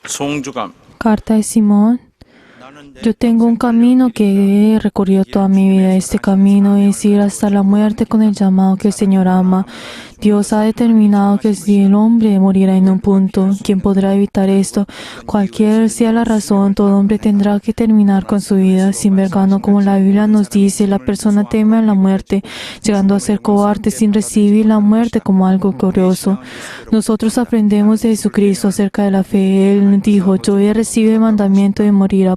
송주감. Carta de Simón. Yo tengo un camino que he recorrido toda mi vida. Este camino es ir hasta la muerte con el llamado que el Señor ama. Dios ha determinado que si el hombre morirá en un punto, ¿quién podrá evitar esto? Cualquier sea la razón, todo hombre tendrá que terminar con su vida. Sin vergüenza, como la Biblia nos dice, la persona teme a la muerte, llegando a ser cobarde sin recibir la muerte como algo glorioso. Nosotros aprendemos de Jesucristo acerca de la fe. Él dijo, yo he recibido el mandamiento de morir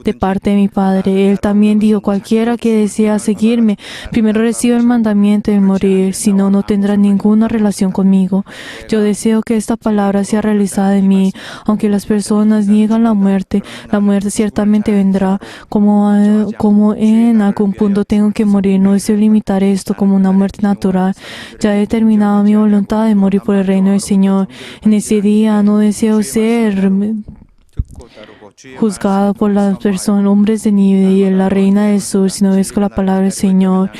de parte de mi Padre. Él también dijo, cualquiera que desea seguirme, primero recibe el mandamiento de morir, si no, no tendrá ninguna relación conmigo. Yo deseo que esta palabra sea realizada en mí. Aunque las personas niegan la muerte ciertamente vendrá. Como en algún punto tengo que morir, no deseo limitar esto como una muerte natural. Ya he determinado mi voluntad de morir por el reino del Señor. En ese día no deseo ser juzgado por las personas, hombres de Nínive y la reina del sur, si no obedezco la palabra del Señor.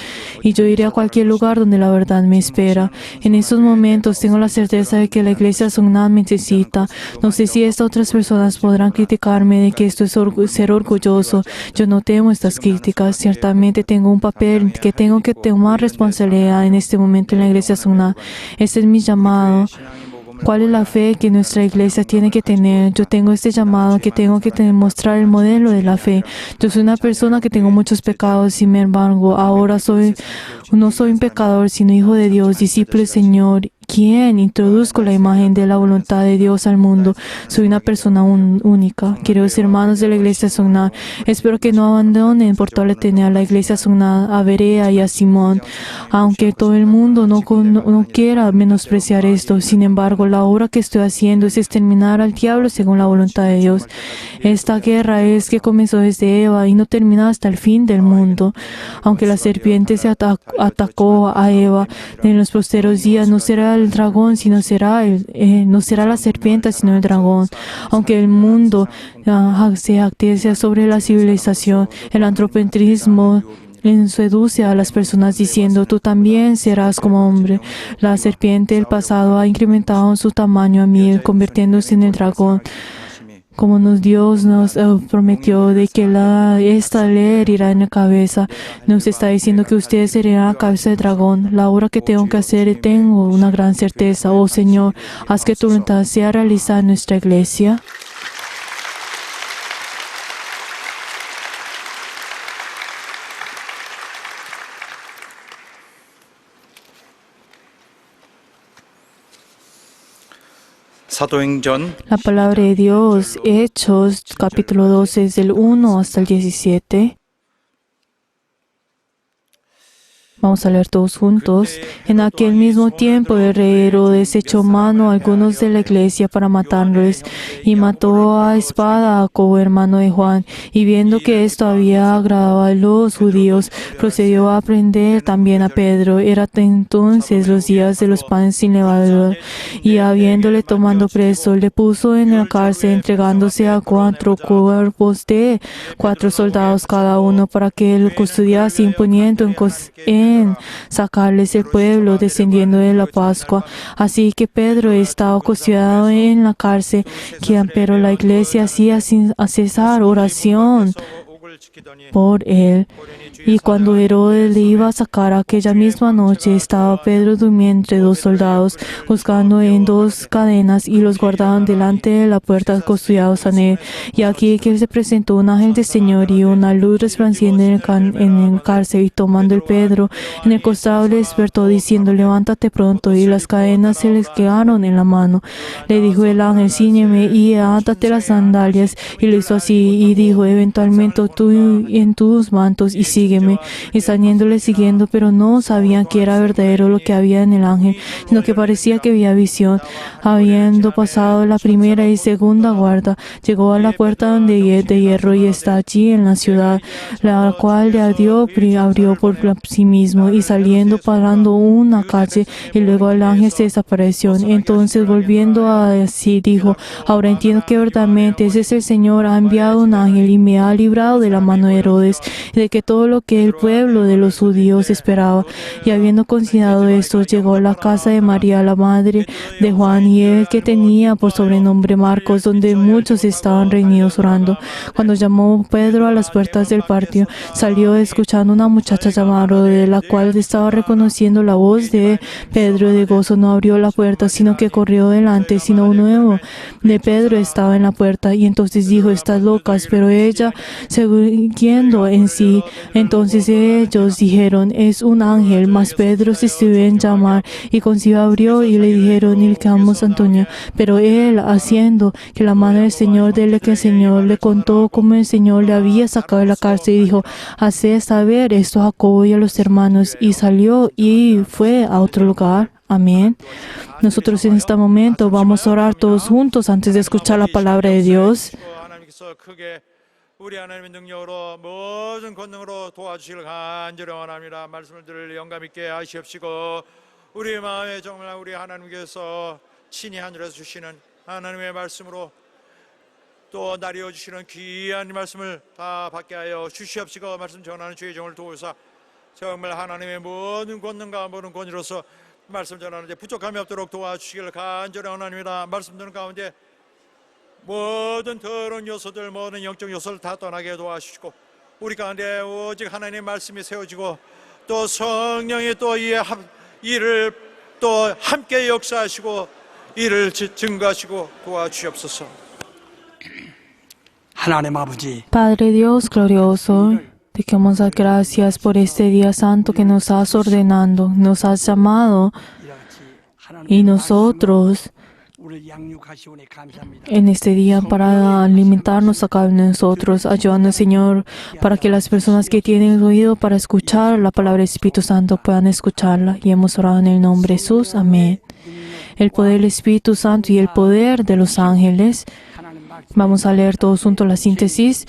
Y yo iré a cualquier lugar donde la verdad me espera. En estos momentos tengo la certeza de que la iglesia Songnam me necesita. No sé si estas otras personas podrán criticarme de que esto es ser orgulloso. Yo no temo estas críticas. Ciertamente tengo un papel que tengo que tomar responsabilidad en este momento en la iglesia Songnam. Este es mi llamado. ¿Cuál es la fe que nuestra iglesia tiene que tener? Yo tengo este llamado que tengo que mostrar el modelo de la fe. Yo soy una persona que tengo muchos pecados, sin embargo, ahora no soy un pecador, sino hijo de Dios, discípulo del Señor, quien introduzco la imagen de la voluntad de Dios al mundo. Soy una persona única. Queridos hermanos de la iglesia Songnam, espero que no abandonen por toda la eternidad la iglesia Songnam, a Berea y a Simón. Aunque todo el mundo no quiera menospreciar esto, sin embargo, la obra que estoy haciendo es exterminar al diablo según la voluntad de Dios. Esta guerra es que comenzó desde Eva y no termina hasta el fin del mundo. Aunque la serpiente se atacó a Eva, en los posteriores días no será el dragón, no será la serpiente, sino el dragón. Aunque el mundo se actiece sobre la civilización, el antropocentrismo seduce a las personas diciendo, tú también serás como hombre. La serpiente del pasado ha incrementado su tamaño a 1000, convirtiéndose en el dragón. Como Dios nos prometió de que esta ley irá en la cabeza, nos está diciendo que ustedes serían la cabeza del dragón. La obra que tengo que hacer, tengo una gran certeza. Oh Señor, haz que tu voluntad sea realizada en nuestra iglesia. 사도행전 La palabra de Dios, Hechos, capítulo 12, es del 1 hasta el 17. Vamos a leer todos juntos. En aquel mismo tiempo el rey Herodes echó mano a algunos de la iglesia para matarlos y mató a espada a Jacobo, hermano de Juan. Y viendo que esto había agradado a los judíos, procedió a prender también a Pedro. Era entonces los días de los panes sin levadura. Y habiéndole tomado preso, le puso en la cárcel, entregándose a 4 cuerpos de 4 soldados cada uno, para que lo custodiase, imponiendo en sacarles el pueblo descendiendo de la Pascua. Así que Pedro estaba custodiado en la cárcel, pero la iglesia hacía sin cesar oración por él. Y cuando Herodes le iba a sacar aquella misma noche, estaba Pedro durmiendo entre 2 soldados, juzgando en 2 cadenas, y los guardaban delante de la puerta custodiados a él. Y aquí que se presentó un ángel del Señor y una luz resplandeciente en el cárcel, y tomando el Pedro en el costado le despertó diciendo, levántate pronto. Y las cadenas se les quedaron en la mano. Le dijo el ángel, cíñeme y átate las sandalias. Y lo hizo así, y dijo, eventualmente tú en tus mantos y sígueme. Y saliéndole siguiendo, pero no sabían que era verdadero lo que había en el ángel, sino que parecía que había visión. Habiendo pasado la primera y segunda guarda, llegó a la puerta de hierro y está allí en la ciudad, la cual le abrió por sí mismo, y saliendo parando una calle, y luego el ángel se desapareció. Entonces volviendo a sí dijo, ahora entiendo que verdaderamente ese es el Señor, ha enviado un ángel y me ha librado de la mano de Herodes, y de que todos lo que el pueblo de los judíos esperaba. Y habiendo considerado esto, llegó a la casa de María, la madre de Juan, y él que tenía por sobrenombre Marcos, donde muchos estaban reunidos orando. Cuando llamó Pedro a las puertas del patio, salió escuchando una muchacha llamada Rode, la cual estaba reconociendo la voz de Pedro. De gozo no abrió la puerta, sino que corrió delante, sino un nuevo de Pedro estaba en la puerta. Y entonces dijo: estás locas. Pero ella, siguiendo en sí, entonces ellos dijeron: es un ángel. Mas Pedro se estuvo en llamar, y consigo abrió, y le dijeron: indicamos Antonio. Pero él, haciendo que la mano del Señor dele que el Señor le contó cómo el Señor le había sacado de la cárcel, y dijo: haced saber esto a Jacobo y a los hermanos. Y salió y fue a otro lugar. Amén. Nosotros en este momento vamos a orar todos juntos antes de escuchar la palabra de Dios. 우리 하나님의 능력으로 모든 권능으로 도와주시길 간절히 원합니다. 말씀을 들을 영감 있게 하시옵시고 우리 마음에 정말 우리 하나님께서 친히 하늘에서 주시는 하나님의 말씀으로 또 나리어 주시는 귀한 말씀을 다 받게 하여 주시옵시고 말씀 전하는 주의 종을 도우사 정말 하나님의 모든 권능과 모든 권위로서 말씀 전하는 데 부족함이 없도록 도와주시길 간절히 원합니다. 말씀 듣는 가운데 모든 더러운 요소들, 모든 영적 요소를 다 떠나게 도와주시고 우리 가운데 오직 하나님의 말씀이 세워지고 또 성령이 또 이를 또 함께 역사하시고 이를 증거하시고 도와주시옵소서. 하나님 아버지, Padre Dios glorioso, te queremos dar gracias por este día santo que nos has ordenado, nos has llamado, y nosotros en este día para alimentarnos a cada uno de nosotros, ayúdanos, Señor, para que las personas que tienen oído para escuchar la palabra del Espíritu Santo puedan escucharla. Y hemos orado en el nombre de Jesús. Amén. El poder del Espíritu Santo y el poder de los ángeles. Vamos a leer todos juntos la síntesis.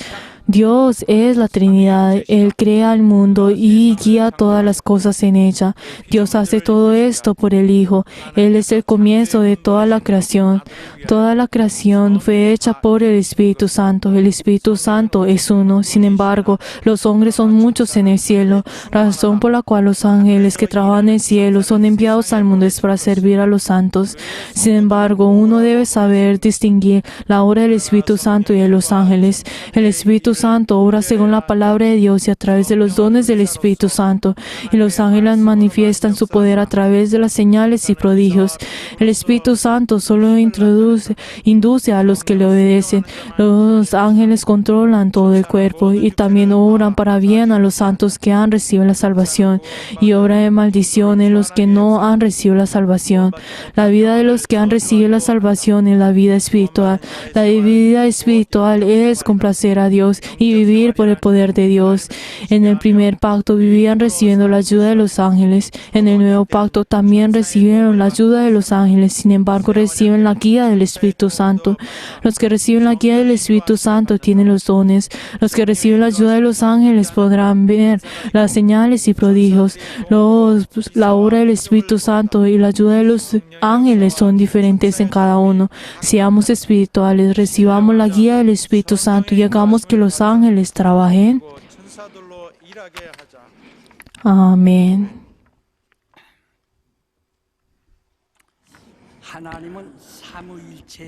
Dios es la Trinidad. Él crea el mundo y guía todas las cosas en ella. Dios hace todo esto por el Hijo. Él es el comienzo de toda la creación. Toda la creación fue hecha por el Espíritu Santo. El Espíritu Santo es uno. Sin embargo, los hombres son muchos en el cielo. Razón por la cual los ángeles que trabajan en el cielo son enviados al mundo es para servir a los santos. Sin embargo, uno debe saber distinguir la obra del Espíritu Santo y de los ángeles. El Espíritu Santo obra según la palabra de Dios y a través de los dones del Espíritu Santo, y los ángeles manifiestan su poder a través de las señales y prodigios. El Espíritu Santo solo induce a los que le obedecen. Los ángeles controlan todo el cuerpo y también obran para bien a los santos que han recibido la salvación, y obra de maldición en los que no han recibido la salvación. La vida de los que han recibido la salvación es la vida espiritual. La vida espiritual es complacer a Dios y vivir por el poder de Dios. En el primer pacto vivían recibiendo la ayuda de los ángeles. En el nuevo pacto también recibieron la ayuda de los ángeles. Sin embargo, reciben la guía del Espíritu Santo. Los que reciben la guía del Espíritu Santo tienen los dones. Los que reciben la ayuda de los ángeles podrán ver las señales y prodigios. La obra del Espíritu Santo y la ayuda de los ángeles son diferentes en cada uno. Seamos espirituales, recibamos la guía del Espíritu Santo y hagamos que los ángeles trabajen. Amén.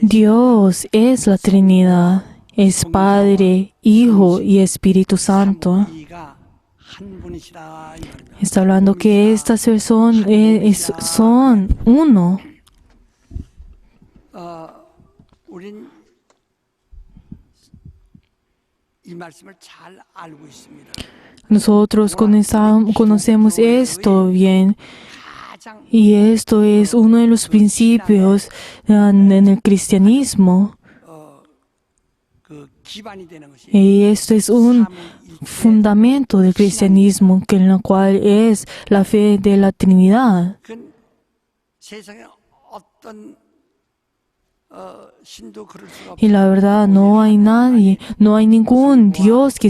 Dios es la Trinidad, es Padre, Hijo y Espíritu Santo. Está hablando que estas personas son uno. Nosotros conocemos esto bien, y esto es uno de los principios en el cristianismo, y esto es un fundamento del cristianismo, en el cual es la fe de la Trinidad. Y la verdad, no hay nadie, no hay ningún Dios que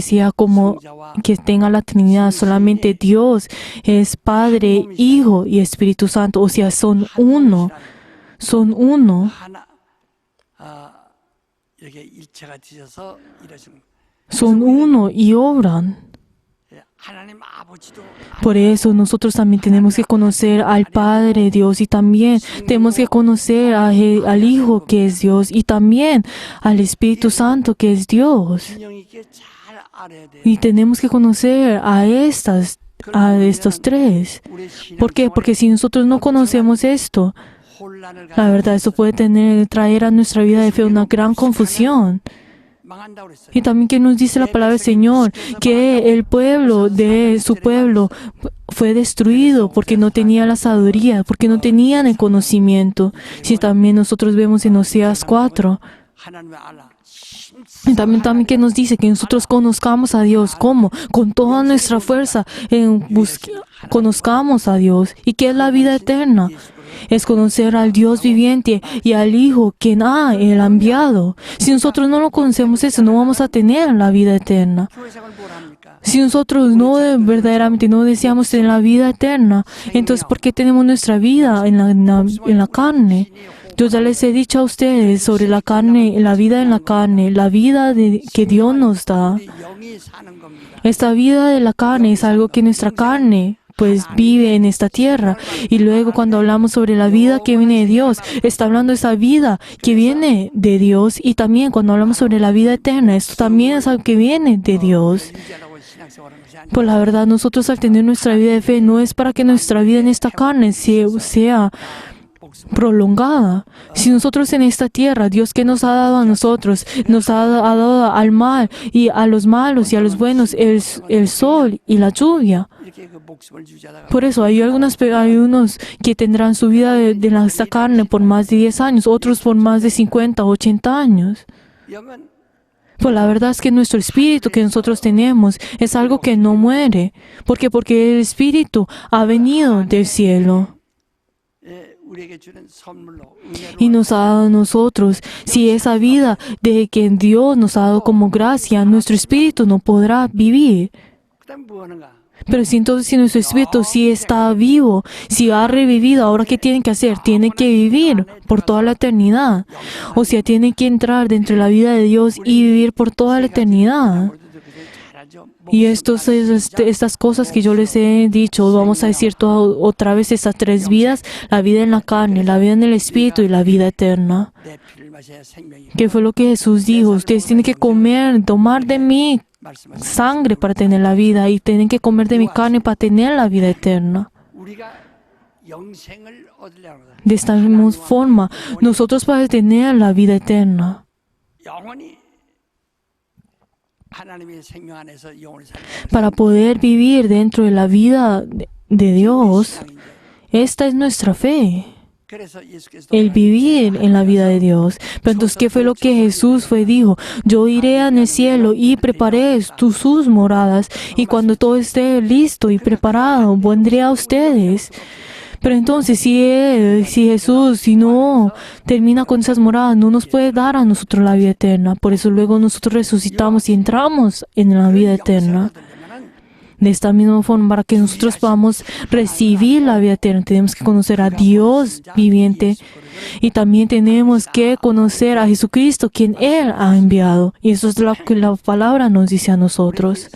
tenga la Trinidad. Solamente Dios es Padre, Hijo y Espíritu Santo. O sea, son uno. Son uno. Son uno y obran. Por eso nosotros también tenemos que conocer al Padre Dios y también tenemos que conocer al Hijo que es Dios y también al Espíritu Santo que es Dios. Y tenemos que conocer a estos tres. ¿Por qué? Porque si nosotros no conocemos esto, la verdad, eso puede traer a nuestra vida de fe una gran confusión. Y también que nos dice la palabra del Señor, que el pueblo de su pueblo fue destruido porque no tenía la sabiduría, porque no tenían el conocimiento. Si también nosotros vemos en Oseas 4, y también que nos dice que nosotros conozcamos a Dios. ¿Cómo? Con toda nuestra fuerza, conozcamos a Dios. ¿Y qué es la vida eterna? Es conocer al Dios viviente y al Hijo quien Él ha enviado. Si nosotros no lo conocemos eso, no vamos a tener la vida eterna. Si nosotros verdaderamente no deseamos tener la vida eterna, entonces ¿por qué tenemos nuestra vida en la carne? Yo ya les he dicho a ustedes sobre la carne, la vida en la carne, la vida que Dios nos da. Esta vida de la carne es algo que nuestra carne pues vive en esta tierra. Y luego cuando hablamos sobre la vida que viene de Dios, está hablando de esa vida que viene de Dios. Y también cuando hablamos sobre la vida eterna, esto también es algo que viene de Dios. Pues la verdad, nosotros al tener nuestra vida de fe, no es para que nuestra vida en esta carne sea prolongada. Si nosotros en esta tierra, Dios que nos ha dado a nosotros, nos ha dado al mal y a los malos y a los buenos el sol y la lluvia. Por eso hay unos que tendrán su vida de esta carne por más de 10 años, otros por más de 50 o 80 años. Pues la verdad es que nuestro espíritu que nosotros tenemos es algo que no muere. ¿Por qué? Porque el espíritu ha venido del cielo y nos ha dado a nosotros. Si esa vida de que Dios nos ha dado como gracia, nuestro espíritu no podrá vivir. Pero si nuestro espíritu sí está vivo, si ha revivido, ¿ahora qué tienen que hacer? Tienen que vivir por toda la eternidad. O sea, tienen que entrar dentro de la vida de Dios y vivir por toda la eternidad. Y estas cosas que yo les he dicho, vamos a decir otra vez estas tres vidas, la vida en la carne, la vida en el espíritu y la vida eterna. ¿Qué fue lo que Jesús dijo? Ustedes tienen que tomar de mi sangre para tener la vida y tienen que comer de mi carne para tener la vida eterna. De esta misma forma, nosotros para tener la vida eterna, para poder vivir dentro de la vida de Dios, esta es nuestra fe. El vivir en la vida de Dios. Pero entonces, ¿qué fue lo que Jesús dijo? Yo iré en el cielo y preparé sus moradas, y cuando todo esté listo y preparado, vendré a ustedes. Pero entonces, si Jesús, si no termina con esas moradas, no nos puede dar a nosotros la vida eterna. Por eso luego nosotros resucitamos y entramos en la vida eterna. De esta misma forma, para que nosotros podamos recibir la vida eterna, tenemos que conocer a Dios viviente y también tenemos que conocer a Jesucristo, quien Él ha enviado. Y eso es lo que la palabra nos dice a nosotros.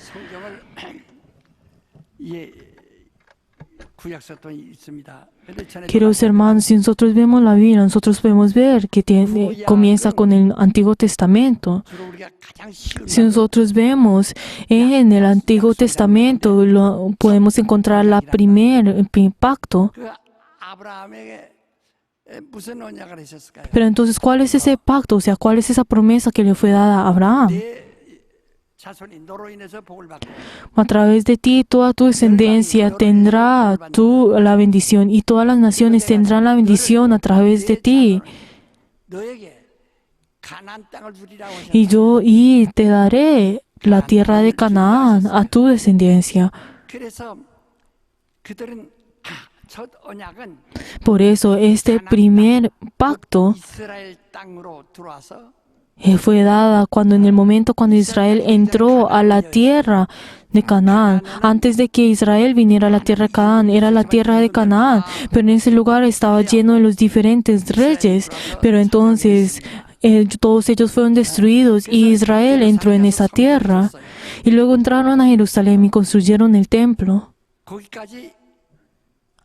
Queridos hermanos, si nosotros vemos la Biblia, nosotros podemos ver que comienza con el Antiguo Testamento. Si nosotros vemos en el Antiguo Testamento, podemos encontrar el primer pacto. Pero entonces, ¿cuál es ese pacto? O sea, ¿cuál es esa promesa que le fue dada a Abraham? A través de ti, toda tu descendencia tendrá la bendición y todas las naciones tendrán la bendición a través de ti. Y te daré la tierra de Canaán a tu descendencia. Por eso, este primer pacto fue dada en el momento cuando Israel entró a la tierra de Canaán. Antes de que Israel viniera a la tierra de Canaán, era la tierra de Canaán, pero en ese lugar estaba lleno de los diferentes reyes. Pero entonces todos ellos fueron destruidos y Israel entró en esa tierra. Y luego entraron a Jerusalén y construyeron el templo. 거기까지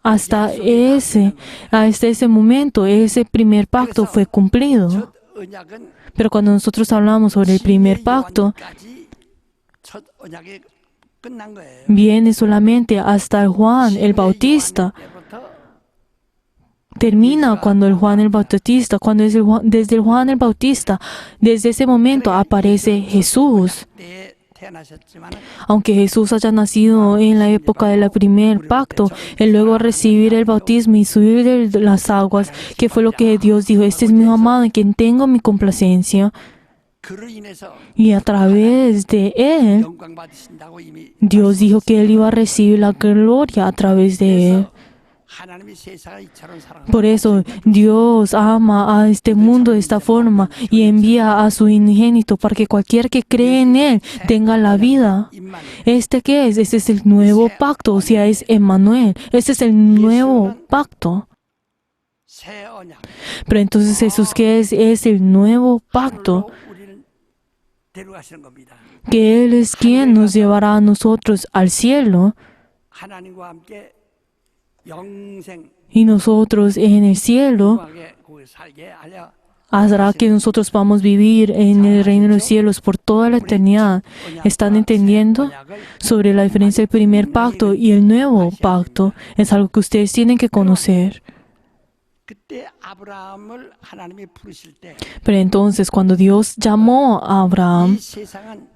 Hasta ese momento, ese primer pacto fue cumplido. 첫 언약은 Pero cuando nosotros hablamos sobre el primer pacto, 요한까지 첫 언약이 끝난 거예요. viene solamente hasta Juan el Bautista. 때부터 Termina cuando desde el Juan el Bautista, desde ese momento aparece Jesús. 때에 태어나셨지만 Aunque Jesús haya nacido en la época del primer pacto, él luego a recibir el bautismo y subir de las aguas, que fue lo que Dios dijo: este es mi Hijo amado en quien tengo mi complacencia. 그로 인해서 Y a través de él, 영광 받으신다고 이미 Dios dijo que él iba a recibir la gloria a través de él. 하나님이 세상을 이처럼 사랑하고 Por eso Dios ama a este mundo de esta forma y envía a su unigénito para que cualquiera que cree en él tenga la vida. 임마누엘 ¿Este qué es? Este es el nuevo pacto, o sea, es Emmanuel. Este es el nuevo pacto. 새 언약 Pero entonces Jesús, ¿qué es? Es el nuevo pacto, 하늘로 우리를 데려가시는 겁니다. que Él es quien nos llevará a nosotros al cielo 하나님과 함께 영생 y nosotros en el cielo 하게 거기 살게 하려 hará que nosotros podamos vivir en el reino de los cielos por toda la eternidad. ¿Están entendiendo? Sobre la diferencia del primer pacto y el nuevo pacto. Es algo que ustedes tienen que conocer. 그때 아브라함을 하나님이 부르실 때 이 Pero entonces, cuando Dios llamó a Abraham, 세상은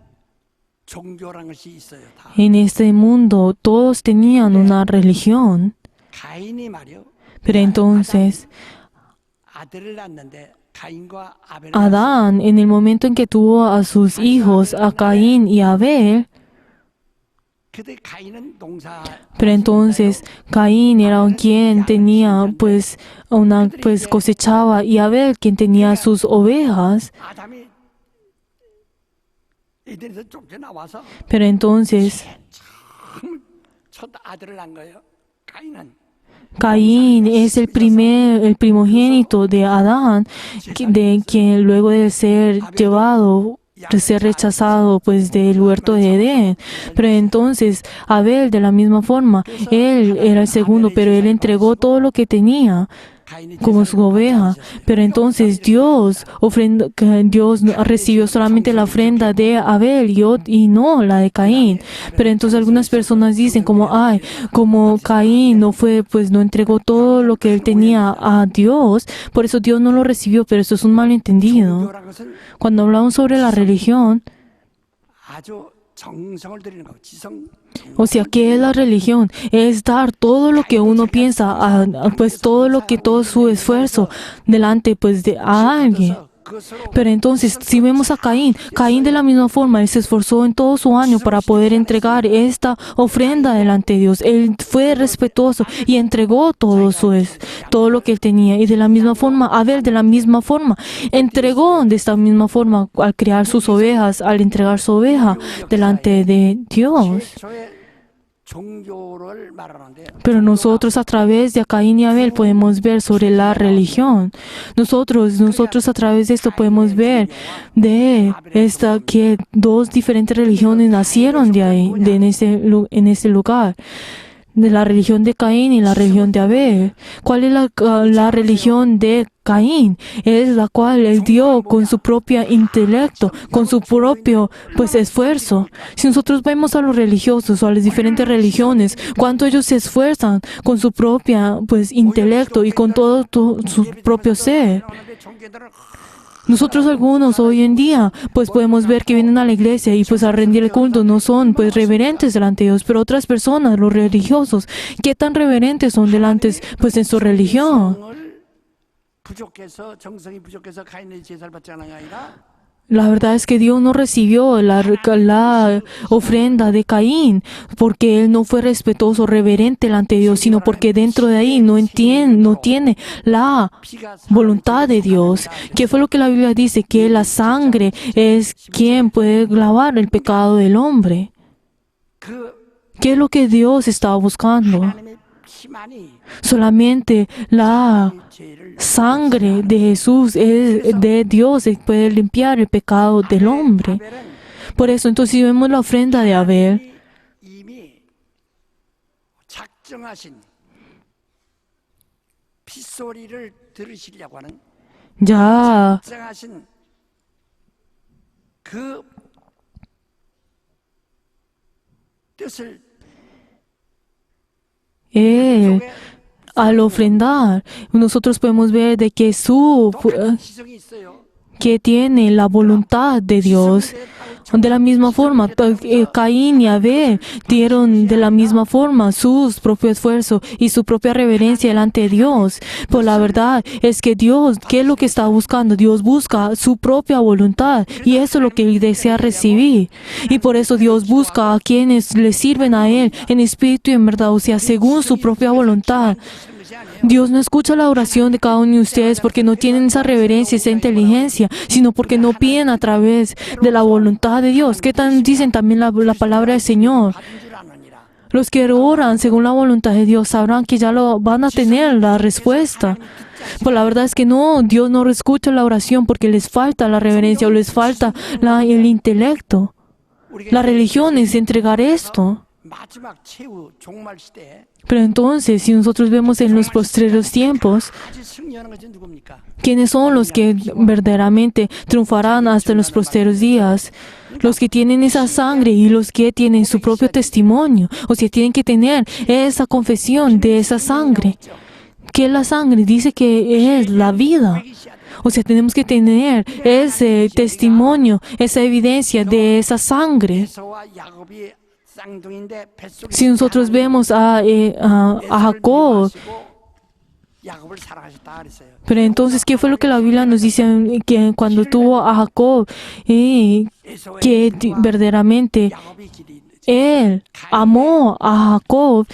종교라는 것이 있어요. 다. en este mundo todos tenían una religión. 가인이 말이요. Pero entonces, 아들을 낳는데 가인과 아벨을 Adán, en el momento en que tuvo a sus hijos, a Caín y Abel, 그때 가인은 농사 pero entonces Caín era quien tenía cosechaba, y Abel quien tenía sus ovejas. 아담이 에덴에서 쫓겨나와서 Pero entonces 첫 아들을 낳은 거예요. 가인은 Caín es el primogénito de Adán, de quien luego de ser llevado, de ser rechazado del huerto de Edén. Pero entonces Abel, de la misma forma, él era el segundo, pero él entregó todo lo que tenía 가인이 como su oveja. Pero entonces Dios recibió solamente la ofrenda de Abel y no la de Caín. Pero entonces algunas personas dicen como Caín no entregó todo lo que él tenía a Dios, por eso Dios no lo recibió. Pero eso es un malentendido. 종교라는 것은 Cuando hablamos sobre la religión, 아주 정성을 들이는 거. 지성 o sea, ¿qué es la religión? Es dar todo lo que uno piensa, todo su esfuerzo delante de alguien. 그것으로 Pero entonces, si vemos a Caín de la misma forma, él se esforzó en todo su año para poder entregar esta ofrenda delante de Dios. Él fue respetuoso y entregó todo lo que él tenía. Y de la misma forma, Abel de la misma forma, entregó de esta misma forma al criar sus ovejas, al entregar su oveja delante de Dios. 최초의 종교를 말하는데 Pero nosotros a través de Caín y Abel podemos ver sobre la religión. Nosotros a través de esto podemos ver que dos diferentes religiones nacieron de ahí, en ese lugar. De la religión de Caín y la religión de Abel. ¿Cuál es la religión de Caín? Es la cual él dio con su propio intelecto, con su propio esfuerzo. Si nosotros vemos a los religiosos o a las diferentes religiones, cuánto ellos se esfuerzan con su propio intelecto y con todo su propio ser. Nosotros algunos hoy en día podemos ver que vienen a la iglesia y a rendir el culto no son reverentes delante de Dios, pero otras personas, los religiosos, ¿qué tan reverentes son delante en su religión? 정성이 부족해서 가인의 제사를 받지 않은 게 아니라 La verdad es que Dios no recibió la ofrenda de Caín porque él no fue respetuoso, reverente delante de Dios, sino porque dentro de ahí no tiene la voluntad de Dios. ¿Qué fue lo que la Biblia dice? Que la sangre es quien puede lavar el pecado del hombre. 그 ¿Qué es lo que Dios estaba buscando? 하나님의 피만이 Solamente la 죄를 sangre de Jesús, de Dios, puede limpiar el pecado del hombre. 아벨은 Por eso, entonces, si vemos la ofrenda de Abel, 이미 작정하신 핏소리를 들으시려고 하는 ya 작정하신 그 뜻을 él, al ofrendar, nosotros podemos ver de que 독특한 지성이 있어요. que tiene la voluntad de Dios. De la misma forma, Caín y Abel dieron de la misma forma su propio esfuerzo y su propia reverencia delante de Dios. Pero la verdad es que Dios, ¿qué es lo que está buscando? Dios busca su propia voluntad y eso es lo que Él desea recibir. Y por eso Dios busca a quienes le sirven a Él en espíritu y en verdad, o sea, según su propia voluntad. Dios no escucha la oración de cada uno de ustedes porque no tienen esa reverencia, esa inteligencia, sino porque no piden a través de la voluntad de Dios. ¿Qué tan dicen también la palabra del Señor? Los que oran según la voluntad de Dios sabrán que ya lo van a tener la respuesta. Pues la verdad es que no, Dios no escucha la oración porque les falta la reverencia o les falta el intelecto. La religión es entregar esto. 마지막 최후 종말 시대에 Pero entonces, si nosotros vemos en los postreros tiempos, 아주 승리하는 것이 누굽니까? ¿quiénes son los que verdaderamente triunfarán hasta los postreros días? Los que tienen esa sangre y los que tienen su propio testimonio. O sea, tienen que tener esa confesión de esa sangre. ¿Qué es la sangre? Dice que es la vida. O sea, tenemos que tener ese testimonio, esa evidencia de esa sangre. 에서와 야곱이 쌍둥이인데 뱃속에 Si nosotros vemos a Jacob, 야곱을 사랑하셨다 그랬어요. pero entonces, ¿qué fue lo que la Biblia nos dice que cuando tuvo a Jacob y que verdaderamente 야곱이 길이 él amó a Jacob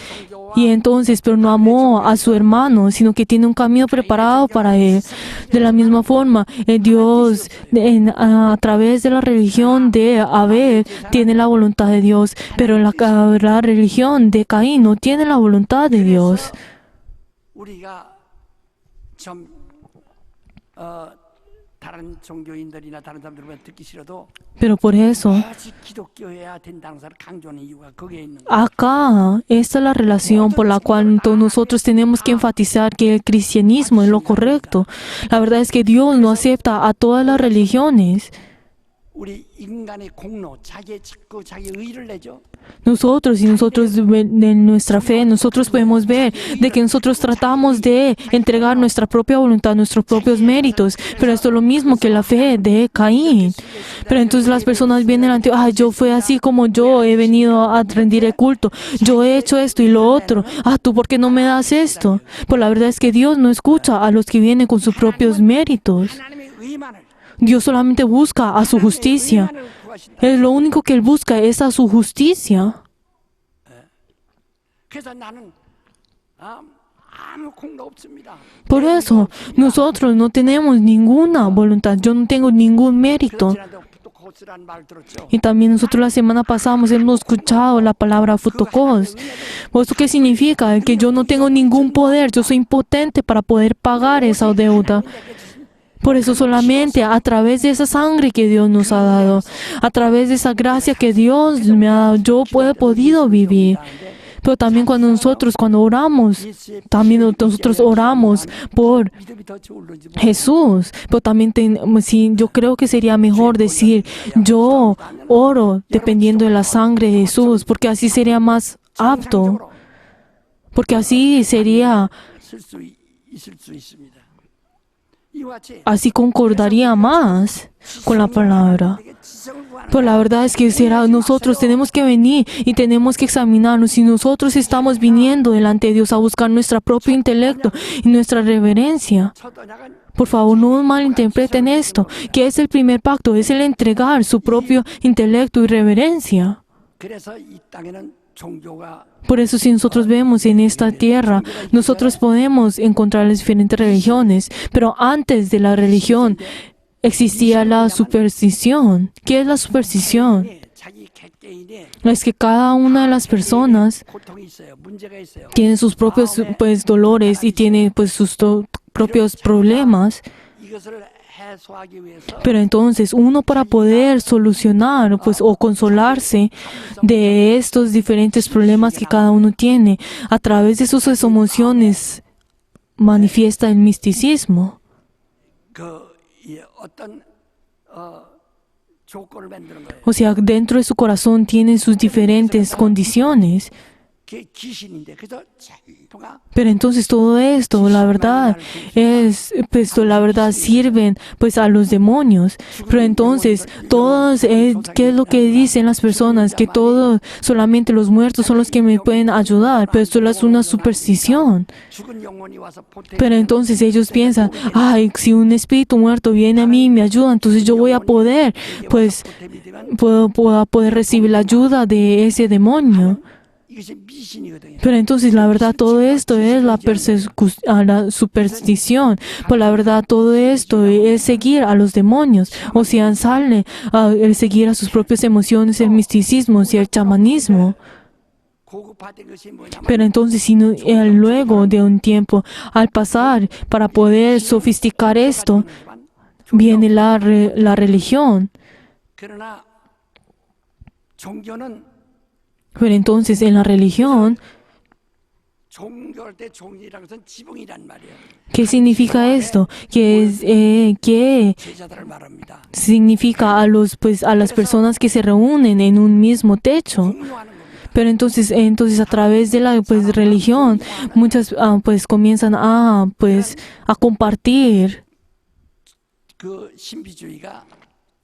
y entonces, pero no amó a su hermano, sino que tiene un camino preparado para él. De la misma forma, Dios, a través de la religión de Abel, tiene la voluntad de Dios, pero la religión de Caín no tiene la voluntad de Dios. 우리가 좀 다른 종교인들이나 다른 사람들 보면 듣기 싫어도 Pero por eso, 오직 기독교여야 된다는 것을 강조하는 이유가 거기에 있는 거예요. acá, esta es la relación por la cual nosotros tenemos que enfatizar que el cristianismo es lo correcto. La verdad es que Dios no acepta a todas las religiones. 우리 인간의 공로, 자기의 직구, 자기의 의를 내죠. Nosotros en nuestra fe, nosotros podemos ver de que nosotros tratamos de entregar nuestra propia voluntad, nuestros propios méritos, pero esto es lo mismo que la fe de Caín. Pero entonces las personas vienen ante, yo fue así como yo he venido a rendir el culto, yo he hecho esto y lo otro, ¿tú por qué no me das esto? Pues la verdad es que Dios no escucha a los que vienen con sus propios méritos. 하나님의 의만을 Dios solamente busca a su justicia. Lo único que Él busca es a su justicia. 그래서 나는 아무 공로 없습니다. Por eso, nosotros no tenemos ninguna voluntad. Yo no tengo ningún mérito. 지난주 또 고스란 말 들었죠. Y también nosotros la semana pasada hemos escuchado la palabra futocos. ¿Eso qué significa? Que yo no tengo ningún poder. Yo soy impotente para poder pagar esa deuda. Por eso solamente a través de esa sangre que Dios nos ha dado, a través de esa gracia que Dios me ha dado, yo he podido vivir. Pero también cuando oramos, también nosotros oramos por 믿음이 더 좋을런지 모르겠어요. Jesús. Pero también yo creo que sería mejor decir, yo oro dependiendo de la sangre de Jesús, porque así sería más apto, porque así sería, 쓸 수 있을 수 있습니다. 이와 같이 así concordaría más con la palabra. 내게 지성을 구하는 Pero la verdad es que nosotros tenemos que venir y tenemos que examinarnos. Si nosotros estamos viniendo delante de Dios a buscar nuestro propio intelecto y nuestra reverencia, 첫 언약은 por favor, no malinterpreten esto, que es el primer pacto, es el entregar su propio intelecto y reverencia. 그래서 이 땅에는 종교가 Por eso, si nosotros vemos en esta tierra, nosotros podemos encontrar las diferentes religiones, pero antes de la religión existía la superstición. ¿Qué es la superstición? 자기 개개인의 Es que cada una de las personas 고통이 있어요. 문제가 있어요. tiene sus propios dolores y tiene sus propios problemas. 이것을 해소하기 위해서 Pero entonces uno para poder solucionar pues, o consolarse de estos diferentes problemas que cada uno tiene, a través de sus emociones manifiesta el misticismo. 이 어떤 조건을 만드는 거예요. O sea, dentro de su corazón tienen sus diferentes condiciones. 그게 귀신인데 그래서 자기가 Pero entonces todo esto, la verdad, pues la verdad sirven pues a los demonios. Pero entonces, todos, ¿qué es lo que dicen las personas? Que todos, solamente los muertos son los que me pueden ayudar. Pero esto es una superstición. 죽은 영혼이 와서 보태 Pero entonces ellos piensan, ay, si un espíritu muerto viene a mí y me ayuda, entonces yo voy a poder, pues, puedo poder recibir la ayuda de ese demonio. 이것이 미신이거든요. Pero entonces la verdad todo esto es la superstición. Pues la verdad todo esto es seguir a los demonios. O sea, sale el seguir a sus propias emociones, el misticismo y el chamanismo. 고급화된 것이 뭐냐면 Pero entonces luego de un tiempo, al pasar, para poder sofisticar esto, viene la religión. 그러나 종교는 Pero entonces en la religión, 종교할 때 종이라는 것은 지붕이란 말이에요. ¿qué significa esto? Que 제자들을 말합니다. significa a las personas que se reúnen en un mismo techo. 공유하는 겁니다. Pero entonces a través de la religión, muchas pues comienzan a compartir. 그 신비주의가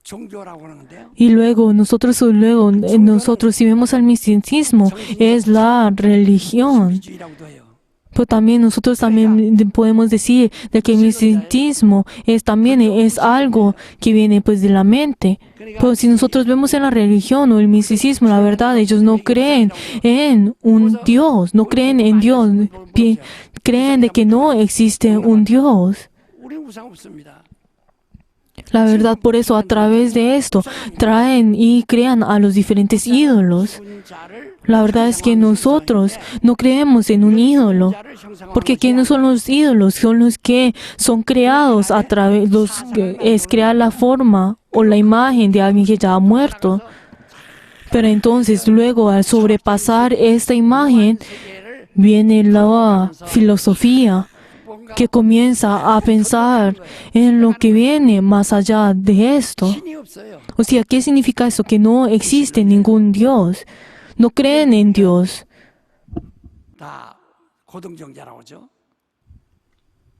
종교라고 하는데요. Y luego nosotros si vemos al misticismo, es la religión. 신비주의라고도 해요. Pero también nosotros también podemos decir de que el misticismo también es algo que viene pues de la mente. Pero si nosotros vemos en la religión o el misticismo, la verdad, ellos no creen en un Dios, no creen en Dios, creen de que no existe un Dios. 우리 우상 없습니다. La verdad, por eso a través de esto traen y crean a los diferentes ídolos. 자를 La verdad es que nosotros no creemos en un ídolo, porque ¿quiénes son los ídolos? Son los que son creados a través, es crear la forma o la imagen de alguien que ya ha muerto. Pero entonces luego al sobrepasar esta imagen viene la filosofía que comienza a pensar en lo que viene más allá de esto. 신이 없어요. O sea, ¿qué significa eso? Que no existe ningún Dios. No creen en Dios. 다 고등정자라고 하죠.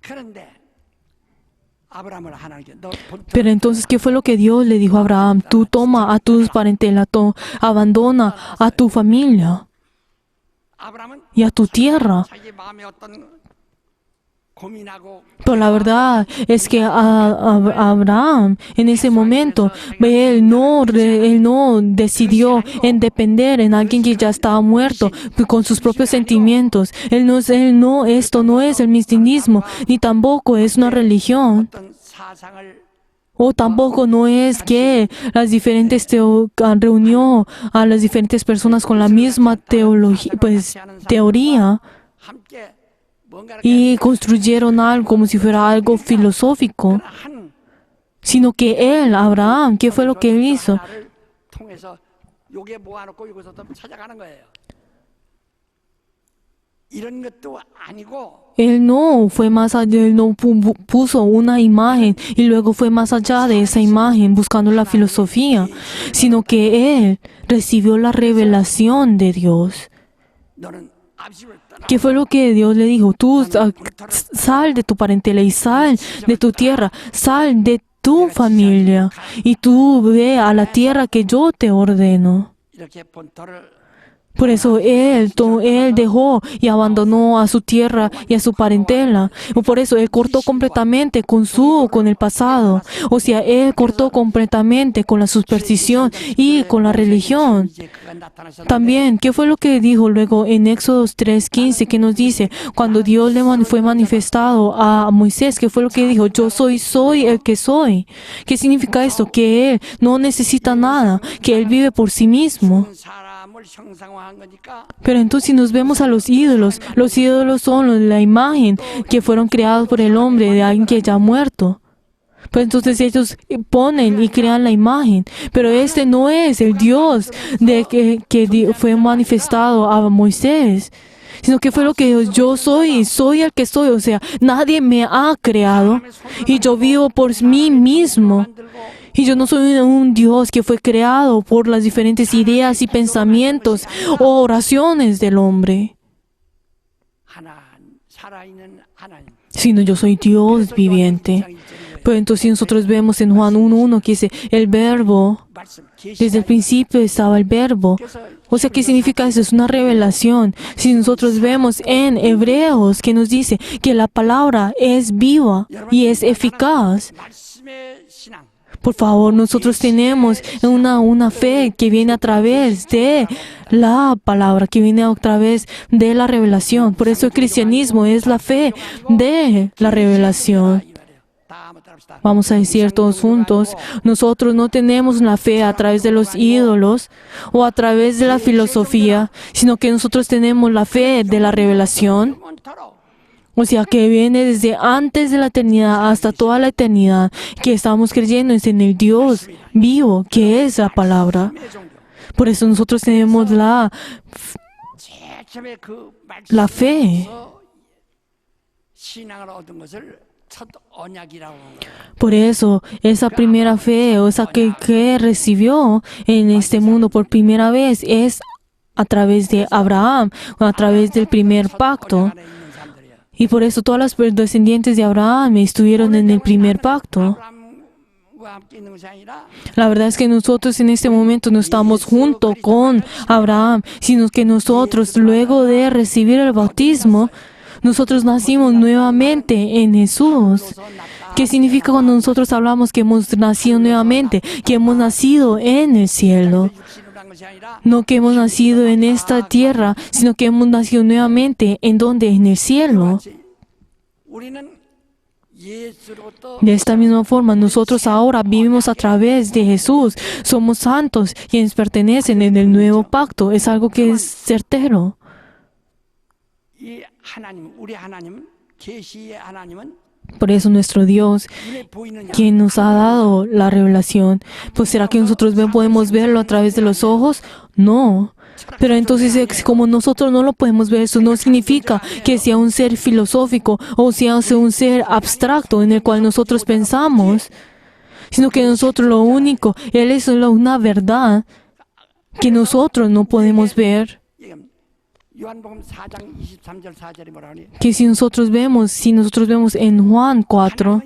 그런데 아브라함을 하나님께 너 Pero entonces, ¿qué fue lo que Dios le dijo a Abraham? Tú toma a tus parentela, abandona a tu familia 아브라함은 y a tu tierra. 자기 마음에 어떤 고민하고 Pero la verdad es que Abraham, en ese momento, él no decidió en depender en alguien que ya estaba muerto con sus propios sentimientos. Esto no es el misticismo, ni tampoco es una religión. 어떤 사상을 O tampoco no es que las diferentes reunió a las diferentes personas con la misma teoría 함께 뭔가 y construyeron algo como si fuera algo filosófico, 한 sino que él, Abraham, ¿qué fue lo que él hizo? 하나를 통해서 요게 모아놓고 이것을 또 찾아가는 거예요. 이런 것도 아니고 Él no fue más allá, él no puso una imagen y luego fue más allá de esa imagen buscando la filosofía, sino que él recibió la revelación de Dios. 너는 아버지를 떠나 ¿Qué fue lo que Dios le dijo? Tú sal de tu parentela y sal de tu tierra, sal de tu familia y tú ve a la tierra que yo te ordeno. 이렇게 본토를 Por eso él dejó y abandonó a su tierra y a su parentela. O por eso él cortó completamente con el pasado. O sea, él cortó completamente con la superstición y con la religión. 이제 그가 나타나셨는데 También, ¿qué fue lo que dijo luego en Éxodo 3:15 que nos dice cuando Dios le fue manifestado a Moisés? ¿Qué fue lo que dijo? Yo soy el que soy. ¿Qué significa esto? Que él no necesita nada, que él vive por sí mismo. 사람을 형상화한 거니까 Pero entonces si nos vemos a los ídolos son la imagen que fueron creados por el hombre de alguien que ya ha muerto. Pues entonces ellos ponen y crean la imagen. Pero este no es el Dios fue manifestado a Moisés, sino que fue lo que yo soy el que soy. O sea, nadie me ha creado y yo vivo por mí mismo. Y yo no soy un Dios que fue creado por las diferentes ideas y pensamientos o oraciones del hombre, sino yo soy Dios viviente. Pero entonces nosotros vemos en Juan 1:1 que dice, el verbo, desde el principio estaba el verbo. O sea, ¿qué significa eso? Es una revelación. Si nosotros vemos en Hebreos que nos dice que la palabra es viva y es eficaz. Por favor, nosotros tenemos una fe que viene a través de la palabra, que viene a través de la revelación. Por eso el cristianismo es la fe de la revelación. Vamos a decir todos juntos, nosotros no tenemos la fe a través de los ídolos o a través de la filosofía, sino que nosotros tenemos la fe de la revelación. O sea, que viene desde antes de la eternidad hasta toda la eternidad, que estamos creyendo en el Dios vivo, que es la palabra. Por eso nosotros tenemos la fe. Por eso, esa primera fe, o esa que recibió en este mundo por primera vez, es a través de Abraham, o a través del primer pacto. Y por eso todas las descendientes de Abraham estuvieron en el primer pacto. La verdad es que nosotros en este momento no estamos junto con Abraham, sino que nosotros, luego de recibir el bautismo, nosotros nacimos nuevamente en Jesús. ¿Qué significa cuando nosotros hablamos que hemos nacido nuevamente? Que hemos nacido en el cielo. No que hemos nacido en esta tierra, sino que hemos nacido nuevamente en donde, en el cielo. De esta misma forma, nosotros ahora vivimos a través de Jesús. Somos santos, quienes pertenecen en el nuevo pacto. Es algo que es certero. Por eso nuestro Dios, quien nos ha dado la revelación, pues ¿será que nosotros podemos verlo a través de los ojos? No. Pero entonces, como nosotros no lo podemos ver, eso no significa que sea un ser filosófico o sea un ser abstracto en el cual nosotros pensamos, sino que nosotros lo único, Él es solo una verdad que nosotros no podemos ver. Que si nosotros vemos en Juan 4,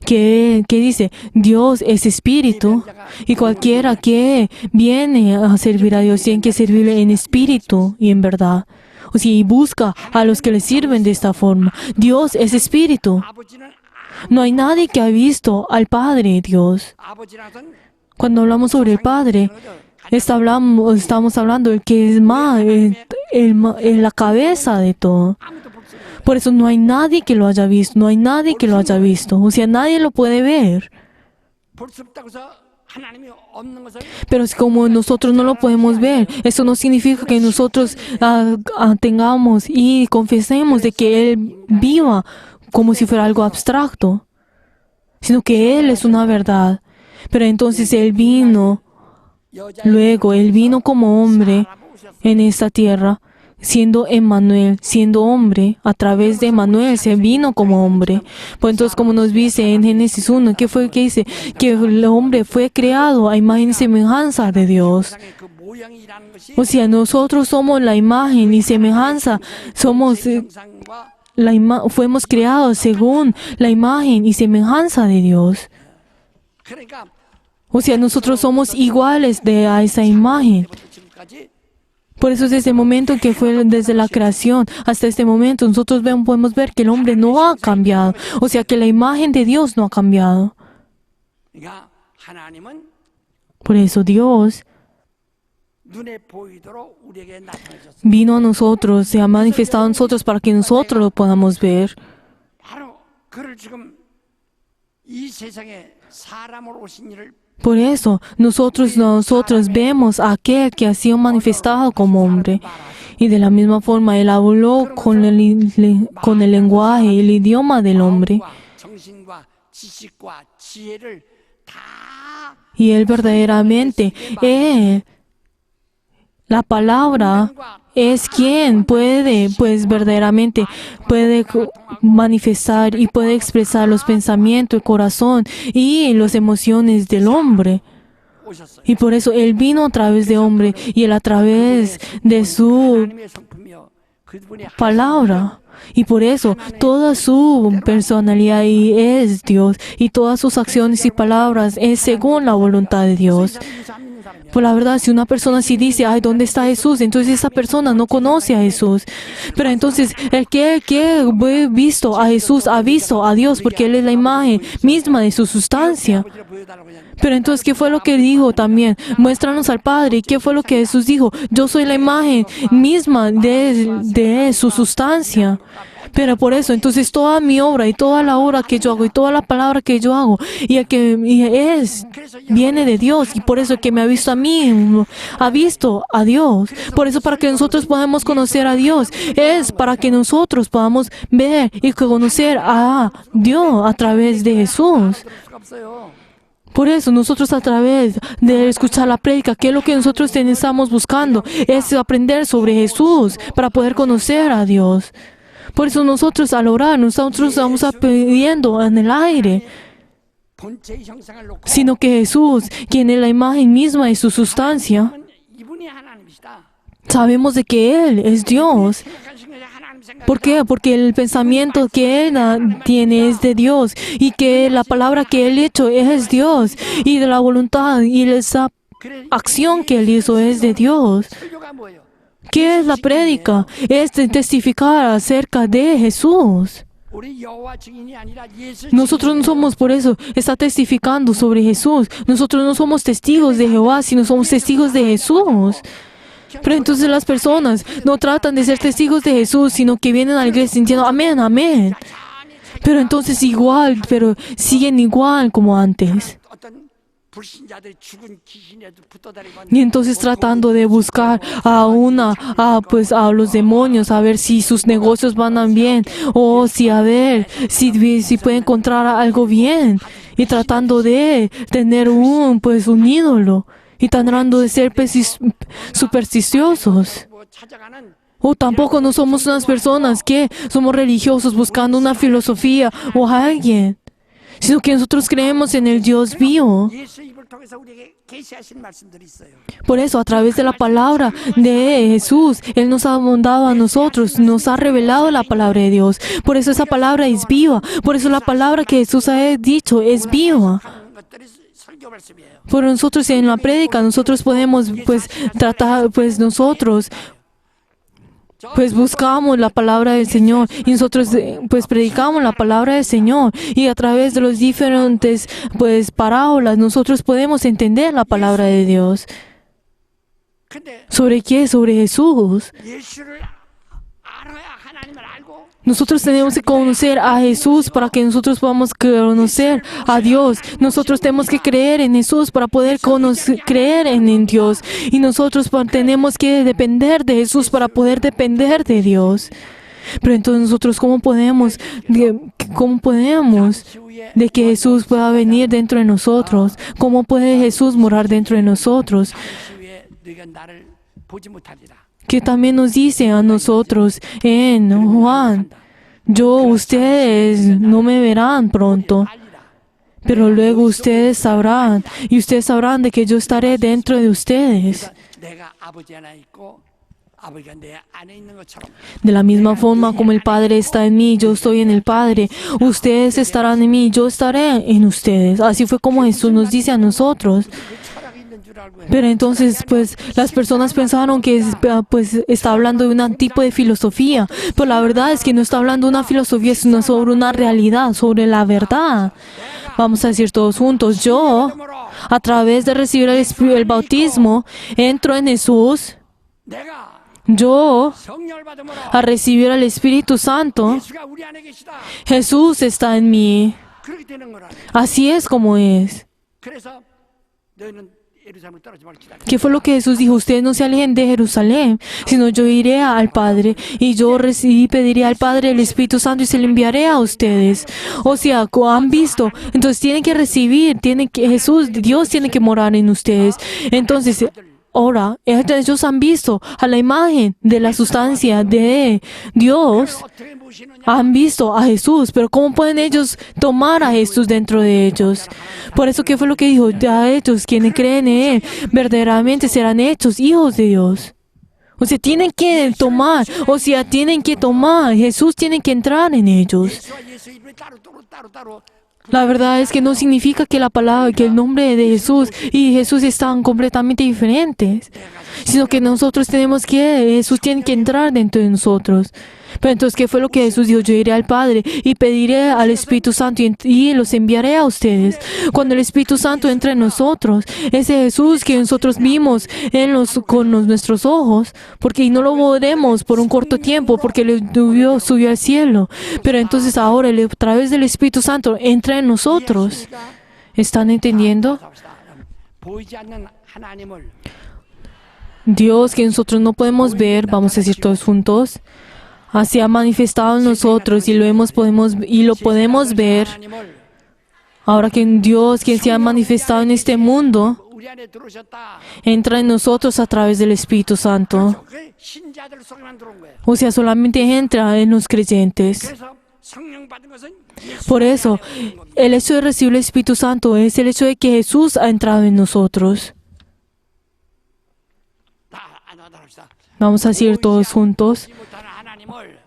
que dice, Dios es espíritu, y cualquiera que viene a servir a Dios tiene que servirle en espíritu y en verdad. O sea, y busca a los que le sirven de esta forma. Dios es espíritu. No hay nadie que ha visto al Padre Dios. Cuando hablamos sobre el Padre, estamos hablando del que es más, la cabeza de todo. Por eso no hay nadie que lo haya visto, O sea, nadie lo puede ver. Pero es como nosotros no lo podemos ver, eso no significa que nosotros tengamos y confesemos de que Él viva como si fuera algo abstracto, sino que Él es una verdad. Pero entonces Él vino como hombre en esta tierra, siendo Emmanuel, siendo hombre. A través de Emmanuel se vino como hombre. Pues entonces, como nos dice en Génesis 1, ¿qué fue que dice? Que el hombre fue creado a imagen y semejanza de Dios. O sea, nosotros somos la imagen y semejanza, fuimos creados según la imagen y semejanza de Dios. O sea, nosotros somos iguales a esa imagen. Por eso desde el momento que fue desde la creación hasta este momento, nosotros podemos ver que el hombre no ha cambiado. O sea, que la imagen de Dios no ha cambiado. Por eso Dios vino a nosotros, se ha manifestado a nosotros para que nosotros lo podamos ver. Por eso nosotros vemos a aquel que ha sido manifestado como hombre. Y de la misma forma, Él habló con el lenguaje y el idioma del hombre. 지식과 지혜를 다 Y Él verdaderamente, la palabra es quien puede, pues verdaderamente puede manifestar y puede expresar los pensamientos, el corazón y las emociones del hombre. 오셨어요. Y por eso Él vino a través de hombre y Él a través de su 하나님의 성품이요. 그분의 palabra. Y por eso toda su personalidad y es Dios y todas sus acciones y palabras es según la voluntad de Dios. Pues la verdad, si una persona sí dice, ay, ¿dónde está Jesús? Entonces esa persona no conoce a Jesús. Pero entonces el que ha visto a Jesús ha visto a Dios porque Él es la imagen misma de su sustancia. Pero entonces, ¿qué fue lo que dijo también? Muéstranos al Padre. ¿Y qué fue lo que Jesús dijo? Yo soy la imagen misma de su sustancia. Pero por eso, entonces toda mi obra y toda la obra que yo hago y toda la palabra que yo hago viene de Dios. Y por eso el que me ha visto a mí ha visto a Dios. Por eso para que nosotros podamos conocer a Dios es para que nosotros podamos ver y conocer a Dios a través de Jesús. Por eso nosotros a través de escuchar la prédica, que es lo que nosotros estamos buscando, es aprender sobre Jesús para poder conocer a Dios. Por eso nosotros al orar, nosotros estamos pidiendo en el aire, 본체의 형상을 놓고 sino que Jesús, quien es la imagen misma de su sustancia, 이분이 하나님이시다. sabemos de que Él es Dios. 생각하신 것이 하나님 생각. ¿Por qué? Porque el pensamiento que Él tiene es de Dios y que la palabra que Él ha hecho es Dios y de la voluntad y esa acción que Él hizo es de Dios. 설교가 뭐예요? ¿Qué es la prédica? Es de testificar acerca de Jesús. 우리 여호와 증인이 아니라 예수. Nosotros no somos, por eso, está testificando sobre Jesús. Nosotros no somos testigos de Jehová, sino somos testigos de Jesús. Pero entonces las personas no tratan de ser testigos de Jesús, sino que vienen a la iglesia diciendo amén, amén. Pero entonces igual, pero siguen igual como antes. 어떤 불신자들이 죽은 귀신에도 붙어다니고 Y entonces tratando de buscar pues a los demonios, a ver si sus negocios van bien, o si a ver si puede encontrar algo bien, y tratando de tener un ídolo, y tratando de ser supersticiosos. 뭐 찾아가는 O tampoco no somos unas personas que somos religiosos buscando una filosofía o a alguien, sino que nosotros creemos en el Dios vivo. 예수 입을 통해서 우리에게 계시하신 말씀들이 있어요. Por eso, a través de la palabra de Jesús, Él nos ha mandado a nosotros, nos ha revelado la palabra de Dios. Por eso esa palabra es viva. Por eso la palabra que Jesús ha dicho es viva. 하는 것들이 설교 말씀이에요. Por nosotros en la prédica, nosotros podemos tratar, nosotros buscamos la palabra del Señor y nosotros predicamos la palabra del Señor y a través de los diferentes parábolas nosotros podemos entender la palabra de Dios. 근데 ¿Sobre qué? Sobre Jesús. 예수를 알아야 하나님을 알고 Nosotros tenemos que conocer a Jesús para que nosotros podamos conocer a Dios. Nosotros tenemos que creer en Jesús para poder creer en Dios. Y nosotros tenemos que depender de Jesús para poder depender de Dios. Pero entonces nosotros, ¿cómo podemos de que Jesús pueda venir dentro de nosotros? ¿Cómo puede Jesús morar dentro de nosotros? 주의 너희가 나를 보지 못하리라. Que también nos dice a nosotros en Juan, ustedes no me verán pronto, pero luego ustedes sabrán, y ustedes sabrán de que yo estaré dentro de ustedes. 내가 아버지 안에 있고 아버지가 내 안에 있는 것처럼 De la misma forma como el Padre está en mí, yo estoy en el Padre, ustedes estarán en mí, yo estaré en ustedes. Así fue como Jesús nos dice a nosotros. 철학이 있는 줄 알고 Pero entonces, las personas pensaron que está hablando de un tipo de filosofía. Pero la verdad es que no está hablando de una filosofía, sino sobre una realidad, sobre la verdad. Vamos a decir todos juntos, yo, a través de recibir el bautismo, entro en Jesús. 내가 Yo, 성령을 받음으로 a recibir al Espíritu Santo, 예수가 우리 안에 계시다. Jesús está en mí. 그렇게 되는 거라. Así es como es. 그래서 너희는 예루살렘을 떨어지 말고 기다려. ¿Qué fue lo que Jesús dijo? Ustedes no se alejen de Jerusalén, sino yo iré al Padre y pediré al Padre el Espíritu Santo y se lo enviaré a ustedes. O sea, han visto, entonces tienen que recibir, Dios tiene que morar en ustedes. Entonces, ahora, ellos han visto a la imagen de la sustancia de Dios. 어떻게 모시느냐? Han visto a Jesús, pero ¿cómo pueden ellos tomar a Jesús dentro de ellos? Por eso, ¿qué fue lo que dijo? A ellos, quienes creen en Él, verdaderamente serán hechos hijos de Dios. O sea, tienen que tomar, Jesús tiene que entrar en ellos. 예수와 예수 이름이 따로 La verdad es que no significa que el nombre de Jesús y Jesús están completamente diferentes, sino que Jesús tiene que entrar dentro de nosotros. Pero entonces, ¿qué fue lo que Jesús dijo? Yo iré al Padre y pediré al Espíritu Santo y los enviaré a ustedes. Cuando el Espíritu Santo entra en nosotros, ese Jesús que nosotros vimos con nuestros ojos, porque no lo veremos por un corto tiempo, porque subió al cielo. Pero entonces ahora, a través del Espíritu Santo, entra en nosotros. ¿Están entendiendo? 보이지 않는 하나님을 Dios que nosotros no podemos ver, vamos a decir todos juntos, se ha manifestado en nosotros y lo podemos ver. 하나님을 Ahora que Dios, quien se ha manifestado en este mundo, 우리 안에 들어오셨다. entra en nosotros a través del Espíritu Santo. 그 신자들 속에만 들어온 거예요. O sea, solamente entra en los creyentes. 그래서 성령 받은 것은 Por eso, el hecho de recibir el Espíritu Santo es el hecho de que Jesús ha entrado en nosotros. 다 합시다. Vamos a decir todos juntos. 보지 못하는 하나님을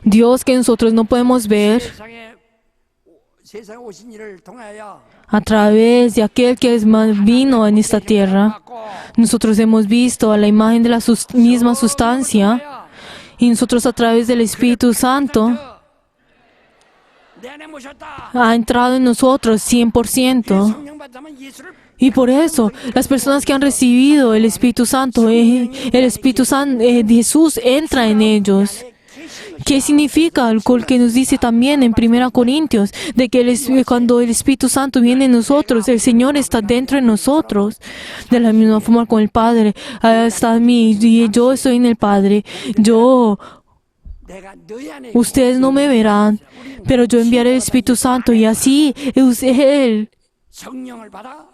Dios que nosotros no podemos ver 세상에 오신 이를 통하여 a través de aquel que vino en esta tierra. Nosotros hemos visto a la imagen de la misma sustancia y nosotros a través del Espíritu Santo 내 안에 모셨다. ha entrado en nosotros 100%. 성령 받으면 예수를 Y por eso, las personas que han recibido el Espíritu Santo, Jesús entra en ellos. ¿Qué significa el que nos dice también en 1 Corintios? De que cuando el Espíritu Santo viene en nosotros, el Señor está dentro de nosotros. De la misma forma con el Padre, está en mí y yo estoy en el Padre. 내가 너희 안에 Ustedes no me verán, pero yo enviaré el Espíritu Santo y así 성령을 받아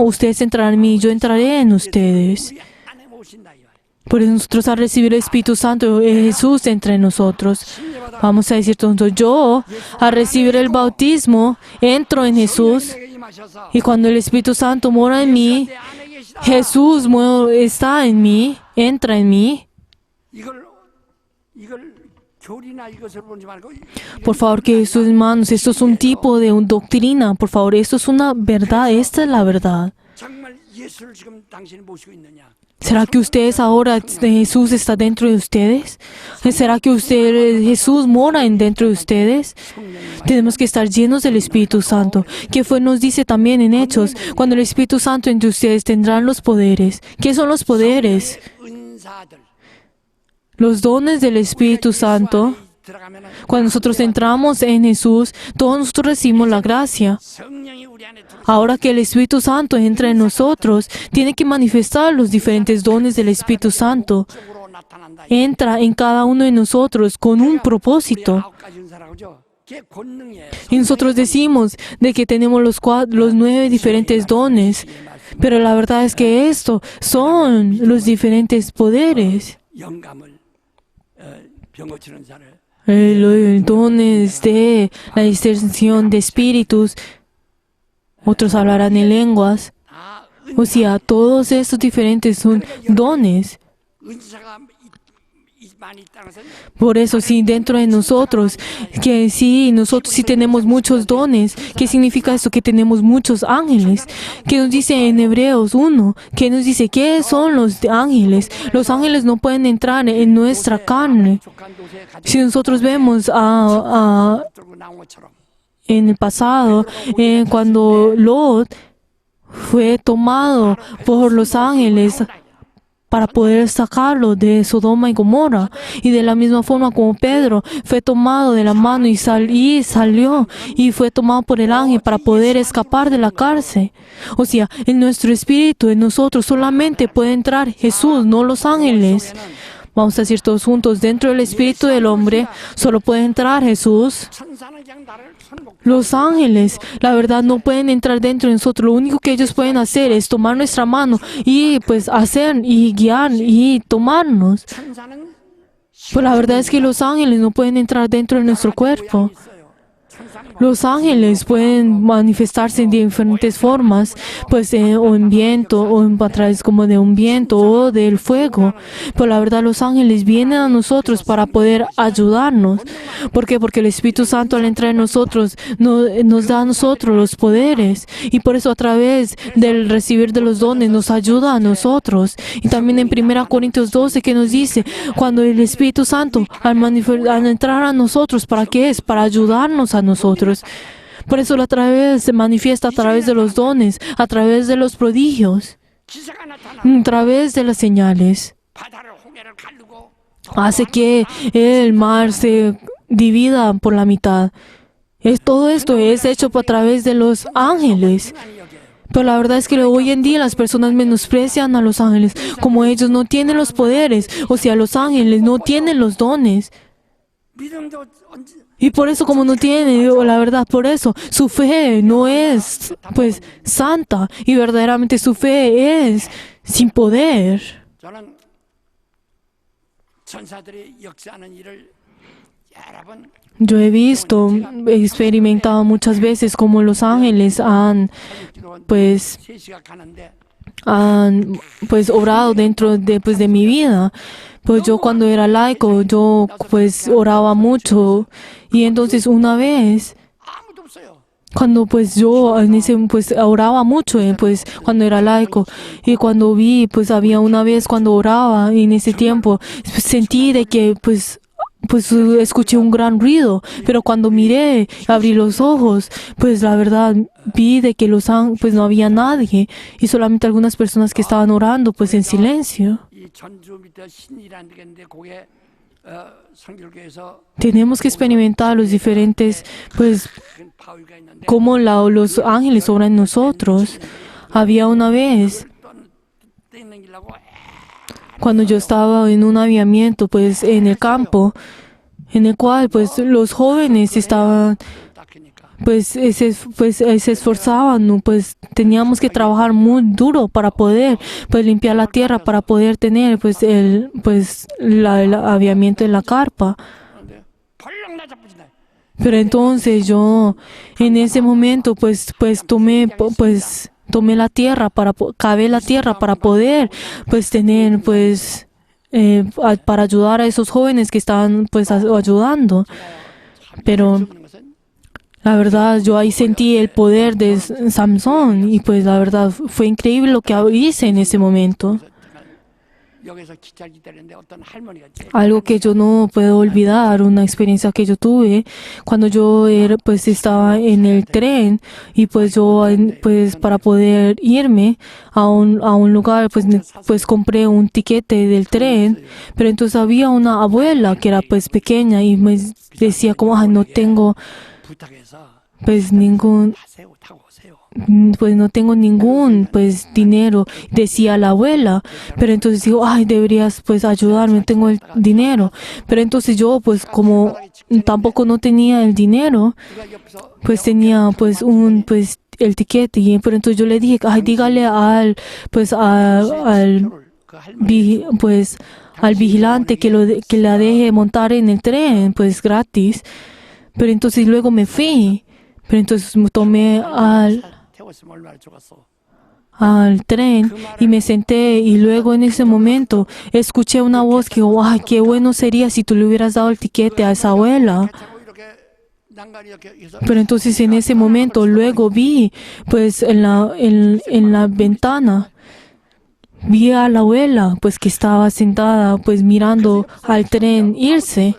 ustedes entrarán en mí, yo entraré en ustedes. 우리 안에 모신다 이 말이에요. Por eso nosotros al recibir el Espíritu Santo, Jesús entra en nosotros. Vamos a decir todos, yo al recibir el bautismo, entro en Jesús. 내게 임하셔서 Y cuando el Espíritu Santo mora en mí, 내 안에 계시다. Jesús está en mí, entra en mí. 이걸 교리나 이것을 보지 말고 Por favor, que sus hermanos, esto es un tipo de doctrina. Por favor, esto es una verdad, esta es la verdad. 정말 예수를 지금 당신이 모시고 있느냐? ¿Será que ustedes ahora, Jesús está dentro de ustedes? ¿Será que Jesús mora dentro de ustedes? Tenemos que estar llenos del Espíritu Santo, que nos dice también en Hechos, cuando el Espíritu Santo entre ustedes tendrán los poderes. ¿Qué son los poderes? 은사들. Los dones del Espíritu Santo. 들어가면은 Cuando nosotros entramos en Jesús, todos nosotros recibimos la gracia. 성령이 우리 안에 들어오셔서 Ahora que el Espíritu Santo entra en nosotros, tiene que manifestar los diferentes dones del Espíritu Santo. 속으로 나타난다. Entra en cada uno de nosotros con un propósito. 9가지 은사라고 하죠. 그게 권능이에요. Y nosotros decimos de que tenemos los 9 diferentes dones, pero la verdad es que estos son los diferentes poderes. 영감을 병 고치는 자를 Los dones de la distinción de espíritus, otros hablarán en lenguas. 다 O sea, todos estos diferentes son dones. 은사가 많이 있다는 것은 Por eso, si dentro de nosotros, nosotros sí tenemos muchos dones, ¿qué significa eso? Que tenemos muchos ángeles. ¿Qué nos dice en Hebreos 1? ¿Qué nos dice? ¿Qué son los ángeles? Los ángeles no pueden entrar en nuestra carne. 족한 도시에 가득 Si nosotros vemos 들고 나온 것처럼 en el pasado, cuando Lot fue tomado por los ángeles para poder sacarlo de Sodoma y Gomorra. Y de la misma forma como Pedro fue tomado de la mano y salió y fue tomado por el ángel para poder escapar de la cárcel. O sea, en nuestro espíritu, en nosotros solamente puede entrar Jesús, no los ángeles. Vamos a decir todos juntos, dentro del espíritu del hombre solo puede entrar Jesús. 천사는 그냥 나를 손목 Los ángeles, la verdad, no pueden entrar dentro de nosotros. Lo único que ellos pueden hacer es tomar nuestra mano y pues hacer y guiar y tomarnos. 천사는 Pues la verdad es que los ángeles no pueden entrar dentro de nuestro cuerpo. 있어요. 천사는 Los ángeles pueden manifestarse en diferentes formas, pues o en viento, o a través como de un viento o del fuego. Pero la verdad los ángeles vienen a nosotros para poder ayudarnos. ¿Por qué? Porque el Espíritu Santo al entrar en nosotros nos da a nosotros los poderes. Y por eso a través del recibir de los dones nos ayuda a nosotros. Y también en 1 Corintios 12 que nos dice, cuando el Espíritu Santo al entrar a nosotros, ¿para qué es? Para ayudarnos a nosotros. Por eso la través se manifiesta a través de los dones, a través de los prodigios, 기사가 나타나 a través de las señales. 바다를 홍해를 가르고 Hace que el mar se divida por la mitad. Todo esto es hecho a través de los ángeles. 아니 여기에요. Pero la verdad es que hoy en día las personas menosprecian a los ángeles, como ellos no tienen los poderes, o sea, los ángeles no tienen los dones. 믿음도 언제 Y por eso como no tiene, la verdad, por eso su fe no es pues santa y verdaderamente su fe es sin poder. 저는 천사들이 역사하는 일을 여러 번 Yo he visto, he experimentado muchas veces como los ángeles han pues 3시간 가는데 orado dentro de mi vida. Pues yo cuando era laico, yo pues oraba mucho y entonces una vez 아무도 없어요. cuando pues yo en ese pues oraba mucho pues cuando era laico y cuando vi pues había una vez cuando oraba y en ese tiempo pues, sentí de que pues escuché un gran ruido, pero cuando miré, abrí los ojos, pues la verdad vi de que pues no había nadie y solamente algunas personas que estaban orando pues en silencio. 이 전주 밑에 신이라는 게 있는데 그게 성결교에서 Tenemos que experimentar los diferentes pues 큰 바위가 있는데 cómo los ángeles obran en nosotros. Había una vez 떠있는 길라고 cuando yo estaba en un aviamiento pues en el campo en el cual pues los jóvenes estaban 닦이니까 pues se esforzaban, ¿no? Pues teníamos que trabajar muy duro para poder pues limpiar la tierra para poder tener pues el aviamiento en la carpa. 그런데 벌렁 나자빠진다. Pero entonces yo en ese momento pues tomé la tierra cavé la tierra para poder pues tener pues para ayudar a esos jóvenes que estaban pues ayudando. Pero 그런 것은 la verdad yo ahí sentí el poder de Samson y pues la verdad fue increíble lo que hice en ese momento. 여기서 기차를 기다리는데 어떤 할머니가 Algo que yo no puedo olvidar, una experiencia que yo tuve cuando yo pues estaba en el tren y pues yo pues para poder irme a un lugar pues compré un tiquete del tren, pero entonces había una abuela que era pues pequeña y me decía como no tengo 부탁해서 pues ningún 타고 오세요. pues no tengo ningún pues dinero, decía la abuela, pero entonces digo, deberías pues ayudarme, tengo el dinero, pero entonces yo pues como tampoco no tenía el dinero, 누가 옆에서 pues tenía pues el tiquete, pero entonces yo le dije, dígale al 표를 그 할머니 al vigilante que la deje montar en el tren pues gratis, pero entonces luego me fui, pero entonces me tomé 태웠으면 얼마나 좋았어. al tren y me senté y luego en ese momento escuché una voz que qué bueno sería si tú le hubieras dado el tiquete a esa abuela. 타고 이렇게 난간이 이렇게 해서 Pero entonces en ese momento luego vi pues en la ventana vi a la abuela pues que estaba sentada pues mirando al tren irse.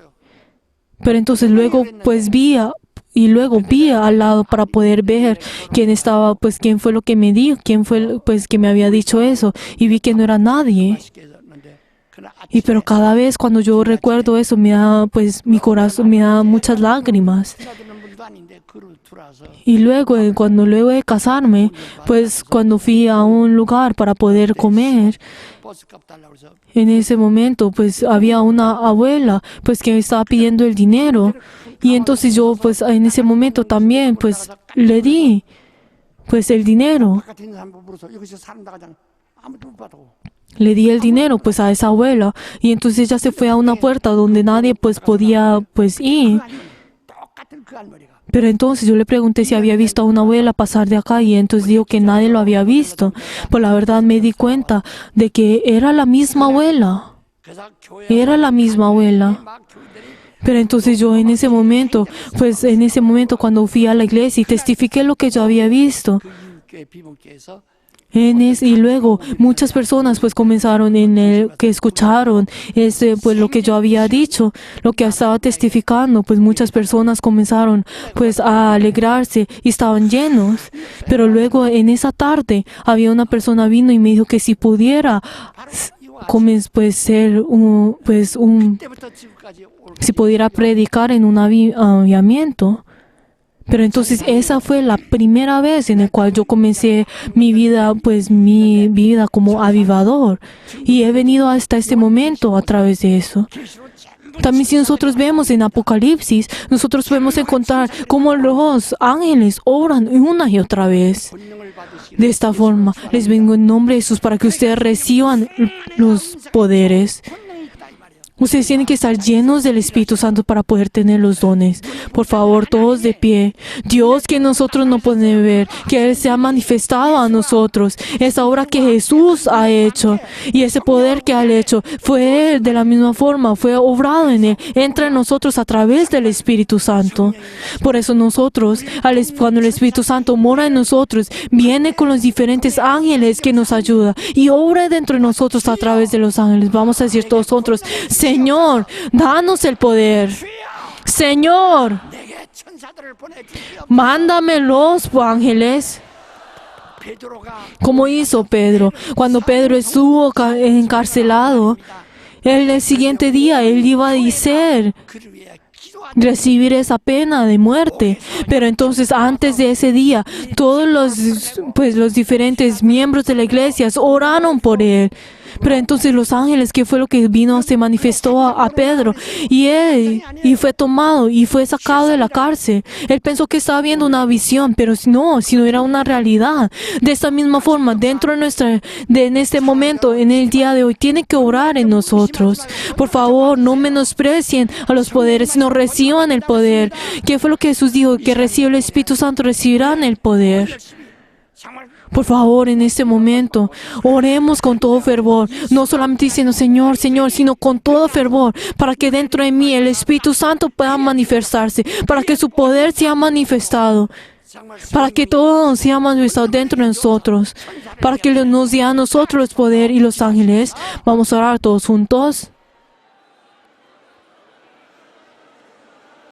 Pero entonces luego pues vi al lado para poder ver quién fue lo que me dijo, quién fue pues que me había dicho eso y vi que no era nadie. 맛있게 해서 Y pero cada vez cuando yo recuerdo eso, me da, pues mi corazón me da muchas lágrimas. 드는 분도 아닌데 그로 들어와서 Y luego, luego de casarme, pues cuando fui a un lugar para poder comer, 버스값 달라고 해서 en ese momento, pues había una abuela, pues que me estaba pidiendo el dinero. Y entonces yo, pues en ese momento también, pues le di, pues el dinero. 바깥에 있는 사람 물어서 여기서 산다 가장 아무도 못 받고 Le di el dinero, pues a esa abuela. Y entonces ella se fue a una puerta donde nadie, pues podía, pues ir. 아니면 똑같은 그 할머니가 Pero entonces yo le pregunté si había visto a una abuela pasar de acá y entonces dijo que nadie lo había visto. Pues la verdad me di cuenta de que era la misma abuela. 그래서 교회 Era la misma abuela. 막 교인들이 Pero entonces yo en ese momento, pues en ese momento cuando fui a la iglesia y testifiqué lo que yo había visto. 그 이웃교회 비문교에서 Y luego muchas personas pues comenzaron que escucharon pues lo que yo había dicho, lo que estaba testificando, pues muchas personas comenzaron pues a alegrarse y estaban llenos. Pero luego en esa tarde había una persona vino y me dijo que si pudiera pues ser 그때부터 지금까지 올 si pudiera predicar en un avivamiento. Pero entonces esa fue la primera vez en la cual yo comencé mi vida como avivador. Y he venido hasta este momento a través de eso. 계시로 전부 También si nosotros vemos en Apocalipsis, nosotros podemos encontrar cómo los ángeles obran una y otra vez. 권능을 받으시고 De esta forma, les vengo en nombre de Jesús para que ustedes reciban los poderes. 권능이 있다 이 말이에요. Ustedes tienen que estar llenos del Espíritu Santo para poder tener los dones. Por favor, todos de pie. Dios que nosotros no podemos ver, que Él se ha manifestado a nosotros. Esa obra que Jesús ha hecho y ese poder que ha hecho fue de la misma forma, fue obrado en Él. Entra en nosotros a través del Espíritu Santo. Por eso nosotros, cuando el Espíritu Santo mora en nosotros, viene con los diferentes ángeles que nos ayuda y obra dentro de nosotros a través de los ángeles. Vamos a decir todos nosotros, Señor, danos el poder. Señor, 내게 천사들을 보내주시옵소서. mándame los ángeles. 베드로가 Como hizo Pedro. Cuando Pedro estuvo encarcelado, el siguiente día él iba a decir, 그를 위해 기도하는 recibir esa pena de muerte. Pero entonces antes de ese día, todos los diferentes miembros de la iglesia oraron por él. Pero entonces los ángeles, ¿qué fue lo que vino? Se manifestó a Pedro y fue tomado y fue sacado de la cárcel. Él pensó que estaba viendo una visión, pero no, sino era una realidad. De esta misma forma, dentro en este momento, en el día de hoy, tiene que orar en nosotros. Por favor, no menosprecien a los poderes, sino reciban el poder. ¿Qué fue lo que Jesús dijo? Que recibe el Espíritu Santo, recibirán el poder. 정말 Por favor, en este momento, oremos con todo fervor, no solamente diciendo Señor, Señor, sino con todo fervor, para que dentro de mí el Espíritu Santo pueda manifestarse, para que su poder sea manifestado, para que todo sea manifestado dentro de nosotros, para que nos dé a nosotros el poder y los ángeles. Vamos a orar todos juntos.